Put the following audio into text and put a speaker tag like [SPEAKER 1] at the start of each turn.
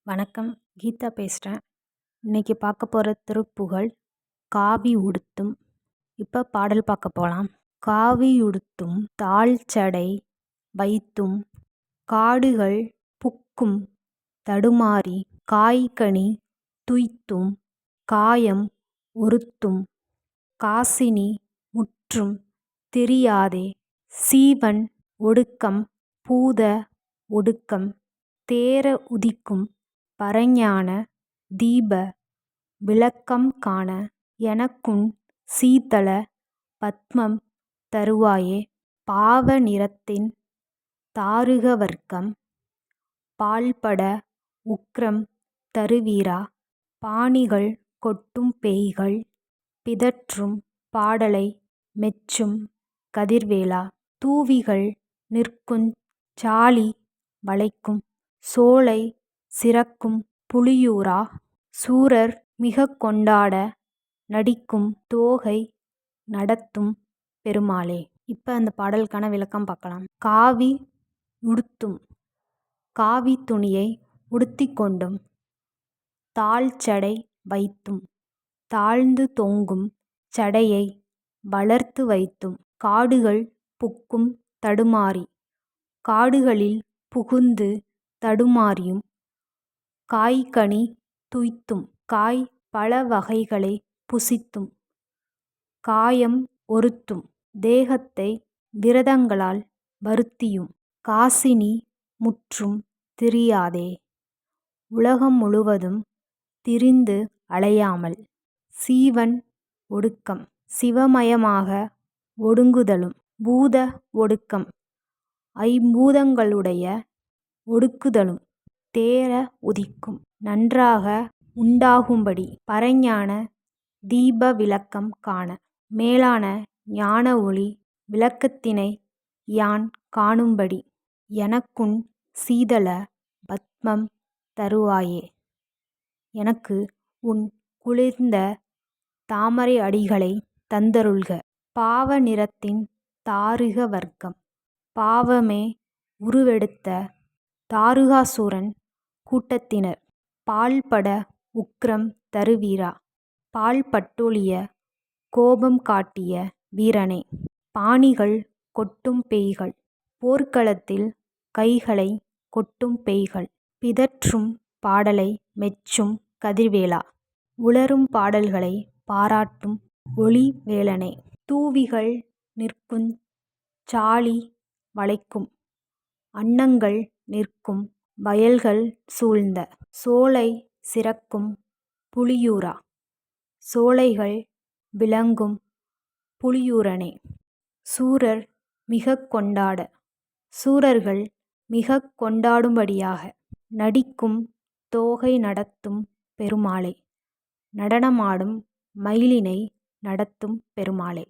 [SPEAKER 1] வணக்கம். கீதா பேசுகிறேன். இன்னைக்கு பார்க்க போகிற திருப்புகழ் காவி உடுத்தும். இப்போ பாடல் பார்க்க போகலாம். காவியுடுத்தும் தாழ்ச்சடை வைத்தும் காடுகள் புக்கும் தடுமாறி காய்கனி துய்த்தும் காயம் ஒருத்தும் காசினி முற்றும் திரியாதே சீவன் ஒடுக்கம் பூத ஒடுக்கம் தேர உதிக்கும் பரஞான தீப விளக்கம் காண எனக்குன் சீதள பத்மம் தருவாயே பாவ நிறத்தின் தாருக வர்க்கம் பாழ்பட உக்ரம் தருவீரா பாணிகள் கொட்டும் பேய்கள் பிதற்றும் பாடலை மெச்சும் கதிர்வேலா தூவிகள் நிற்குஞ் சாலி வளைக்கும் சோலை சிறக்கும் புலியூரா சூரர் மிகக் கொண்டாட நடிக்கும் தோகை நடத்தும் பெருமாளே. இப்போ அந்த பாடலுக்கான விளக்கம் பார்க்கலாம். காவி உடுத்தும் காவி துணியை உடுத்திக் கொண்டும் தாழ்ச்சடை வைத்தும் தாழ்ந்து தொங்கும் சடையை வளர்த்து வைத்தும் காடுகள் புக்கும் தடுமாறி காடுகளில் புகுந்து தடுமாறியும் காய்கனி துய்த்தும் காய் பல வகைகளை புசித்தும் காயம் ஒருத்தும் தேகத்தை விரதங்களால் வருத்தியும் காசினி முற்றும் திரியாதே உலகம் முழுவதும் திரிந்து அலையாமல் சீவன் ஒடுக்கம் சிவமயமாக ஒடுங்குதலும் பூத ஒடுக்கம் ஐம்பூதங்களுடைய ஒடுக்குதலும் தேர உதிக்கும் நன்றாக உண்டாகும்படி பரஞான தீப விளக்கம் காண மேலான ஞான ஒளி விளக்கத்தினை யான் காணும்படி எனக்குன் சீதள பத்மம் தருவாயே எனக்கு உன் குளிர்ந்த தாமரை அடிகளை தந்தருள்க. பாவ நிறத்தின் தாருக வர்க்கம் பாவமே உருவெடுத்த தாருகாசுரன் கூட்டத்தினர் பாழ்பட உக்ரம் தருவீரா பாழ்பட்டொழிய கோபம் காட்டிய வீரனே பாணிகள் கொட்டும் பேய்கள் போர்க்களத்தில் கைகளை கொட்டும் பேய்கள் பிதற்றும் பாடலை மெச்சும் கதிர்வேலா உளரும் பாடல்களை பாராட்டும் ஒளி வேலனே தூவிகள் நிற்குஞ் சாலி வளைக்கும் அன்னங்கள் நிற்கும் வயல்கள் சூழ்ந்த சோலை சிறக்கும் புலியூரா சோலைகள் விளங்கும் புலியூரனே சூரர் மிகக் கொண்டாட சூரர்கள் மிகக் கொண்டாடும்படியாக நடிக்கும் தோகை நடத்தும் பெருமாளே நடனமாடும் மயிலினை நடத்தும் பெருமாளே.